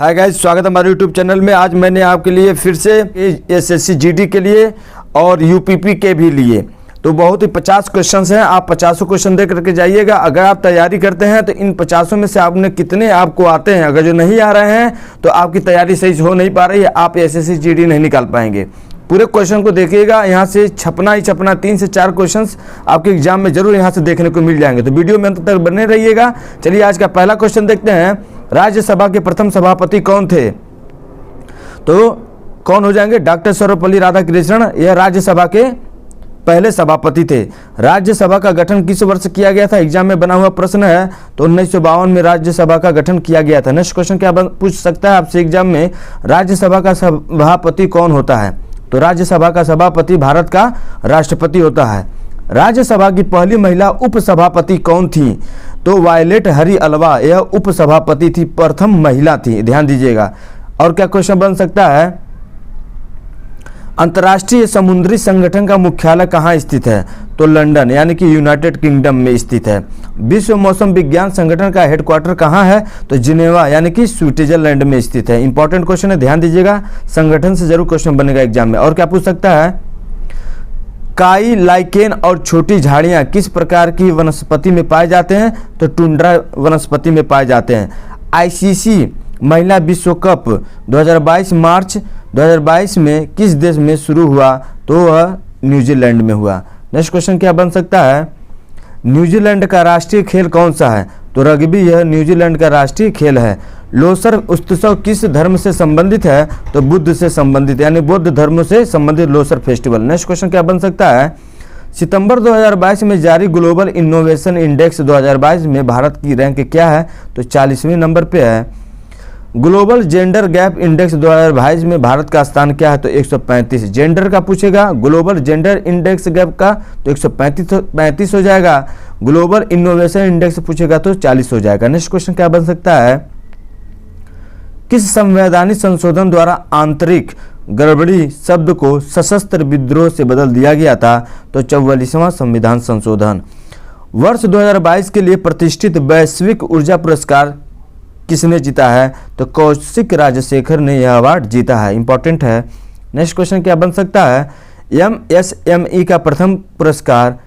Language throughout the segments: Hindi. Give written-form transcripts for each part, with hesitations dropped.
हाय गाइस, स्वागत है हमारे यूट्यूब चैनल में। आज मैंने आपके लिए फिर से एसएससी जीडी के लिए और यूपीपी के भी लिए तो बहुत ही 50 क्वेश्चंस हैं। आप 50 क्वेश्चन दे करके जाइएगा। अगर आप तैयारी करते हैं तो इन 50 में से आपने कितने आपको आते हैं। अगर जो नहीं आ रहे हैं तो आपकी तैयारी सही से हो नहीं पा रही है, आप एसएससी जीडी नहीं निकाल पाएंगे। पूरे क्वेश्चन को देखिएगा, यहाँ से छपना ही छपना 3 से 4 क्वेश्चंस आपके एग्जाम में जरूर यहाँ से देखने को मिल जाएंगे। तो वीडियो में अंत तक बने रहिएगा। चलिए आज का पहला क्वेश्चन देखते हैं। राज्यसभा के प्रथम सभापति कौन थे? तो कौन हो जाएंगे? डॉक्टर सर्वपल्ली राधाकृष्णन। यह राज्यसभा के पहले सभापति थे। राज्यसभा का गठन किस वर्ष किया गया था? एग्जाम में बना हुआ प्रश्न है। तो 1952 में राज्यसभा का गठन किया गया था। नेक्स्ट क्वेश्चन क्या पूछ सकता है आपसे एग्जाम में? राज्यसभा का सभापति कौन होता है? तो राज्यसभा का सभापति भारत का राष्ट्रपति होता है। राज्यसभा की पहली महिला उपसभापति कौन थी? तो वायलेट हरी अल्वा यह उपसभापति थी, प्रथम महिला थी। ध्यान दीजिएगा। और क्या क्वेश्चन बन सकता है? अंतर्राष्ट्रीय समुद्री संगठन का मुख्यालय कहाँ स्थित है? तो लंदन यानी कि यूनाइटेड किंगडम में स्थित है। विश्व मौसम विज्ञान संगठन का हेडक्वार्टर कहाँ है? तो जिनेवा यानी कि स्विट्जरलैंड में स्थित है। इंपॉर्टेंट क्वेश्चन है, ध्यान दीजिएगा। संगठन से जरूर क्वेश्चन बनेगा एग्जाम में। और क्या पूछ सकता है? काई, लाइकेन और छोटी झाड़ियाँ किस प्रकार की वनस्पति में पाए जाते हैं? तो टुंड्रा वनस्पति में पाए जाते हैं। आईसीसी महिला विश्व कप 2022 मार्च 2022 में किस देश में शुरू हुआ? तो वह न्यूजीलैंड में हुआ। नेक्स्ट क्वेश्चन क्या बन सकता है? न्यूजीलैंड का राष्ट्रीय खेल कौन सा है? तो रग्बी यह न्यूजीलैंड का राष्ट्रीय खेल है। लोसर उत्सव किस धर्म से संबंधित है? तो बुद्ध से संबंधित यानी बौद्ध धर्म से संबंधित लोसर फेस्टिवल। नेक्स्ट क्वेश्चन क्या बन सकता है? सितंबर 2022 में जारी ग्लोबल इनोवेशन इंडेक्स 2022 में भारत की रैंक क्या है? तो 40वें नंबर पे है। ग्लोबल जेंडर गैप इंडेक्स 2022 में भारत का स्थान क्या है? तो 135। जेंडर का पूछेगा, ग्लोबल जेंडर इंडेक्स गैप का तो 135 हो जाएगा। ग्लोबल इनोवेशन इंडेक्स पूछेगा तो 40 हो जाएगा। नेक्स्ट क्वेश्चन क्या बन सकता है? किस संवैधानिक संशोधन द्वारा आंतरिक गड़बड़ी शब्द को सशस्त्र विद्रोह से बदल दिया गया था? तो 44वां संविधान संशोधन। वर्ष 2022 के लिए प्रतिष्ठित वैश्विक ऊर्जा पुरस्कार किसने जीता है? तो कौशिक राजशेखर ने यह अवार्ड जीता है। इंपॉर्टेंट है। नेक्स्ट क्वेश्चन क्या बन सकता है? एमएसएमई का प्रथम पुरस्कार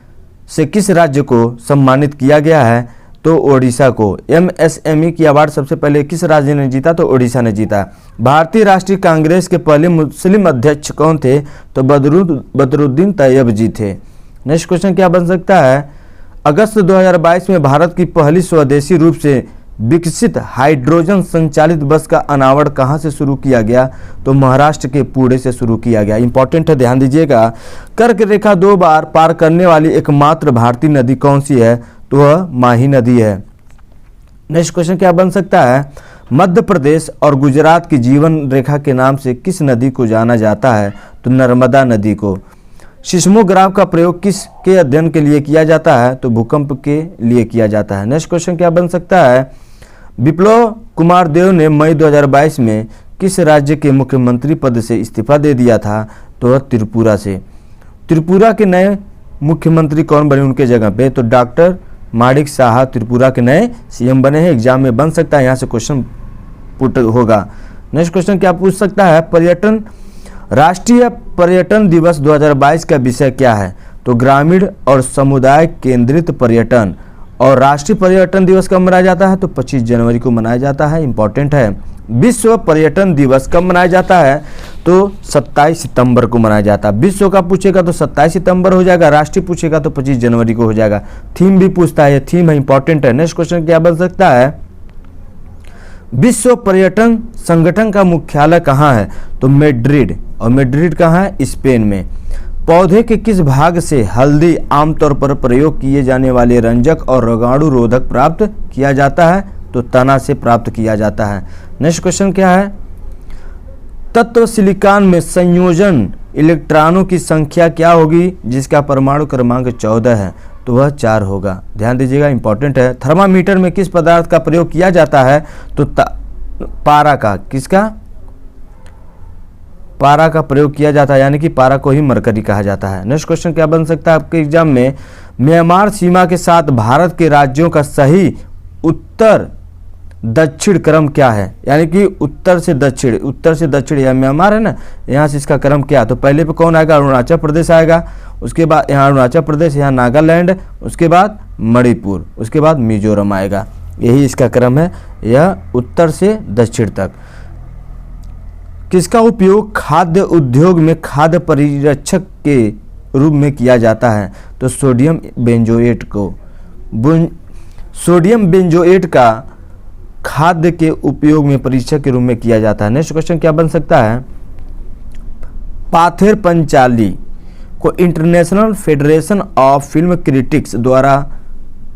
से किस राज्य को सम्मानित किया गया है? तो ओडिशा को। एमएसएमई की अवार्ड सबसे पहले किस राज्य ने जीता? तो ओडिशा ने जीता। भारतीय राष्ट्रीय कांग्रेस के पहले मुस्लिम अध्यक्ष कौन थे? तो बदरुद्दीन तैयब जी थे। नेक्स्ट क्वेश्चन क्या बन सकता है? अगस्त 2022 में भारत की पहली स्वदेशी रूप से विकसित हाइड्रोजन संचालित बस का अनावरण कहां से शुरू किया गया? तो महाराष्ट्र के पुणे से शुरू किया गया। इंपॉर्टेंट है, ध्यान दीजिएगा। कर्क रेखा 2 बार पार करने वाली एकमात्र भारतीय नदी कौन सी है? तो वह माही नदी है। नेक्स्ट क्वेश्चन क्या बन सकता है? मध्य प्रदेश और गुजरात की जीवन रेखा के नाम से किस नदी को जाना जाता है? तो नर्मदा नदी को। सिस्मोग्राफ का प्रयोग किसके अध्ययन के लिए किया जाता है? तो भूकंप के लिए किया जाता है। नेक्स्ट क्वेश्चन क्या बन सकता है? विप्लव कुमार देव ने मई 2022 में किस राज्य के मुख्यमंत्री पद से इस्तीफा दे दिया था? तो वह त्रिपुरा से। त्रिपुरा के नए मुख्यमंत्री कौन बने उनके जगह पे? तो डॉक्टर माणिक साहा त्रिपुरा के नए सीएम बने हैं। एग्जाम में बन सकता है, यहाँ से क्वेश्चन पुट होगा। नेक्स्ट क्वेश्चन क्या पूछ सकता है? पर्यटन राष्ट्रीय पर्यटन दिवस 2022 का विषय क्या है? तो ग्रामीण और समुदाय केंद्रित पर्यटन। और राष्ट्रीय पर्यटन दिवस कब मनाया जाता है? तो 25 जनवरी को मनाया जाता है। इंपॉर्टेंट है। विश्व पर्यटन दिवस कब मनाया जाता है? तो 27 सितंबर को मनाया जाता है। विश्व का पूछेगा तो 27 सितंबर हो जाएगा। राष्ट्रीय पूछेगा तो 25 जनवरी को हो जाएगा। थीम भी पूछता है, ये थीम है, इंपॉर्टेंट है। नेक्स्ट क्वेश्चन क्या बन सकता है? विश्व पर्यटन संगठन का मुख्यालय कहाँ है? तो मैड्रिड। और मैड्रिड कहाँ है? स्पेन में। पौधे के किस भाग से हल्दी आमतौर पर प्रयोग किए जाने वाले रंजक और रोगाणु रोधक प्राप्त किया जाता है? तो तना से प्राप्त किया जाता है। नेक्स्ट क्वेश्चन क्या है? तत्व सिलिकॉन में संयोजन इलेक्ट्रॉनों की संख्या क्या होगी जिसका परमाणु क्रमांक 14 है? तो वह 4 होगा। ध्यान दीजिएगा, इंपॉर्टेंट है। थर्मामीटर में किस पदार्थ का प्रयोग किया जाता है? तो पारा का। किसका? पारा का प्रयोग किया जाता है, यानी कि पारा को ही मरकरी कहा जाता है। नेक्स्ट क्वेश्चन क्या बन सकता है आपके एग्जाम में? म्यांमार सीमा के साथ भारत के राज्यों का सही उत्तर दक्षिण क्रम क्या है, यानी कि उत्तर से दक्षिण या म्यांमार है ना, यहाँ से इसका क्रम क्या है। तो पहले पे कौन आएगा, अरुणाचल प्रदेश आएगा, उसके बाद यहाँ अरुणाचल प्रदेश, यहाँ नागालैंड, उसके बाद मणिपुर, उसके बाद मिजोरम आएगा। यही इसका क्रम है, यह उत्तर से दक्षिण तक। किसका उपयोग खाद्य उद्योग में खाद्य परिरक्षक के रूप में किया जाता है, तो सोडियम बेंजोएट सोडियम बेंजोएट का खाद्य के उपयोग में परीक्षक के रूप में किया जाता है। नेक्स्ट क्वेश्चन क्या बन सकता है, पाथेर पंचाली को international federation of film critics द्वारा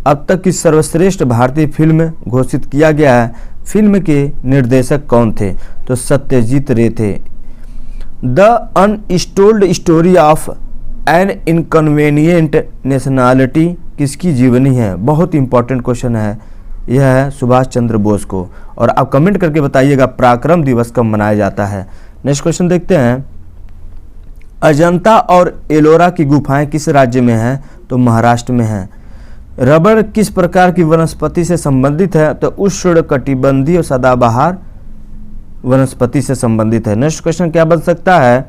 अब तक की सर्वश्रेष्ठ भारतीय फिल्म घोषित किया गया है। फिल्म के निर्देशक कौन थे, तो सत्यजीत रे थे। The untold story of an inconvenient nationality किसकी जीवनी है, बहुत इंपॉर्टेंट क्वेश्चन है। यह है सुभाष चंद्र बोस को। और आप कमेंट करके बताइएगा पराक्रम दिवस कब मनाया जाता है। नेक्स्ट क्वेश्चन देखते हैं, अजंता और एलोरा की गुफाएं किस राज्य में हैं, तो महाराष्ट्र में हैं। रबड़ किस प्रकार की वनस्पति से संबंधित है, तो उष्णकटिबंधीय और सदाबहार वनस्पति से संबंधित है। नेक्स्ट क्वेश्चन क्या बन सकता है,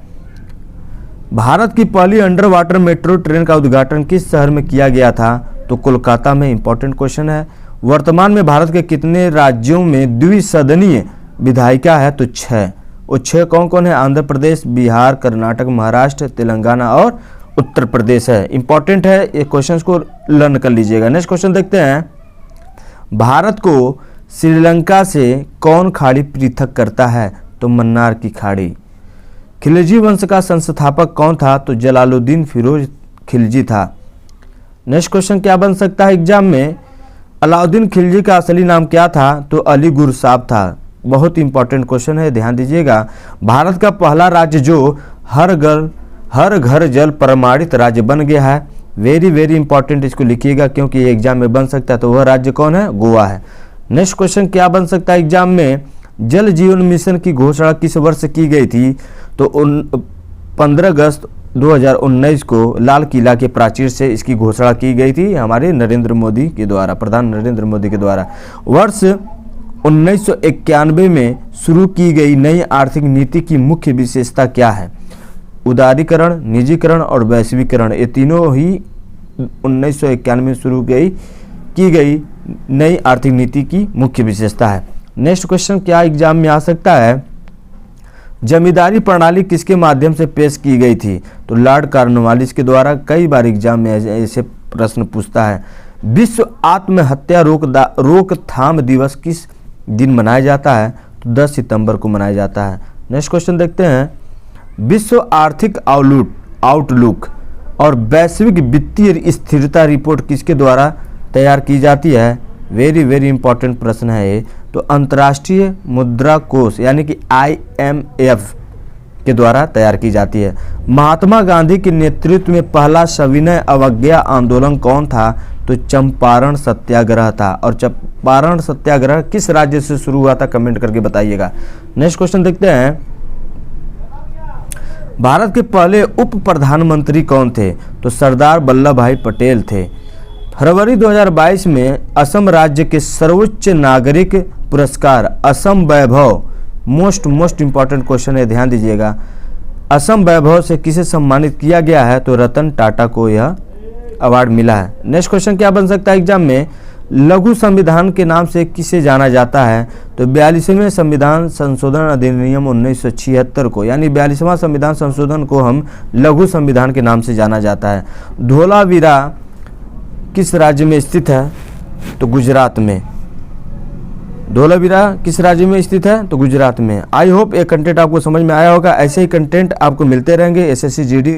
भारत की पहली अंडर वाटर मेट्रो ट्रेन का उद्घाटन किस शहर में किया गया था, तो कोलकाता में। इंपॉर्टेंट क्वेश्चन है। वर्तमान में भारत के कितने राज्यों में द्विसदनीय विधायिका है, तो 6। वो 6 कौन कौन है, आंध्र प्रदेश, बिहार, कर्नाटक, महाराष्ट्र, तेलंगाना और उत्तर प्रदेश है। इंपॉर्टेंट है, ये क्वेश्चंस को लर्न कर लीजिएगा। नेक्स्ट क्वेश्चन देखते हैं, भारत को श्रीलंका से कौन खाड़ी पृथक करता है, तो मन्नार की खाड़ी। खिलजी वंश का संस्थापक कौन था, तो जलालुद्दीन फिरोज खिलजी था। नेक्स्ट क्वेश्चन क्या बन सकता है एग्जाम में, अलाउद्दीन खिलजी का असली नाम क्या था, तो अली गुरसाब था। बहुत इंपॉर्टेंट क्वेश्चन है, ध्यान दीजिएगा। भारत का पहला राज्य जो हर घर जल प्रमाणित राज्य बन गया है, वेरी इंपॉर्टेंट, इसको लिखिएगा क्योंकि ये एग्जाम में बन सकता है। तो वह राज्य कौन है, गोवा है। नेक्स्ट क्वेश्चन क्या बन सकता है एग्जाम में, जल जीवन मिशन की घोषणा किस वर्ष की गई थी, तो 15 अगस्त 2019 को लाल किला के प्राचीर से इसकी घोषणा की गई थी हमारे नरेंद्र मोदी के द्वारा, प्रधान नरेंद्र मोदी के द्वारा। वर्ष 1991 में शुरू की गई नई आर्थिक नीति की मुख्य विशेषता क्या है, उदारीकरण, निजीकरण और वैश्वीकरण। ये तीनों ही 1991 में शुरू की गई नई आर्थिक नीति की मुख्य विशेषता है। नेक्स्ट क्वेश्चन क्या एग्जाम में आ सकता है, जमींदारी प्रणाली किसके माध्यम से पेश की गई थी, तो लॉर्ड कॉर्नवालिस के द्वारा। कई बार एग्जाम में ऐसे प्रश्न पूछता है। विश्व आत्महत्या रोकथाम दिवस किस दिन मनाया जाता है, तो 10 सितंबर को मनाया जाता है। नेक्स्ट क्वेश्चन देखते हैं, विश्व आर्थिक आउटलुक और वैश्विक वित्तीय स्थिरता रिपोर्ट किसके द्वारा तैयार की जाती है, वेरी इंपॉर्टेंट प्रश्न है ये। तो अंतर्राष्ट्रीय मुद्रा कोष यानी कि IMF के द्वारा तैयार की जाती है। महात्मा गांधी के नेतृत्व में पहला सविनय अवज्ञा आंदोलन कौन था, तो चंपारण सत्याग्रह था। और चंपारण सत्याग्रह किस राज्य से शुरू हुआ था, कमेंट करके बताइएगा। नेक्स्ट क्वेश्चन देखते हैं, भारत के पहले उप प्रधानमंत्री कौन थे, तो सरदार वल्लभ भाई पटेल थे। फरवरी 2022 में असम राज्य के सर्वोच्च नागरिक पुरस्कार असम वैभव, मोस्ट इंपॉर्टेंट क्वेश्चन है, ध्यान दीजिएगा। असम वैभव से किसे सम्मानित किया गया है, तो रतन टाटा को यह अवार्ड मिला है। नेक्स्ट क्वेश्चन क्या बन सकता है एग्जाम में, लघु संविधान के नाम से किसे जाना जाता है, तो 42वें संविधान संशोधन अधिनियम 1976 को, यानी 42वां संविधान संशोधन को हम लघु संविधान के नाम से जाना जाता है। धोलावीरा किस राज्य में स्थित है, तो गुजरात में। धोलावीरा किस राज्य में स्थित है, तो गुजरात में। आई होप ये कंटेंट आपको समझ में आया होगा। ऐसे ही कंटेंट आपको मिलते रहेंगे SSC GD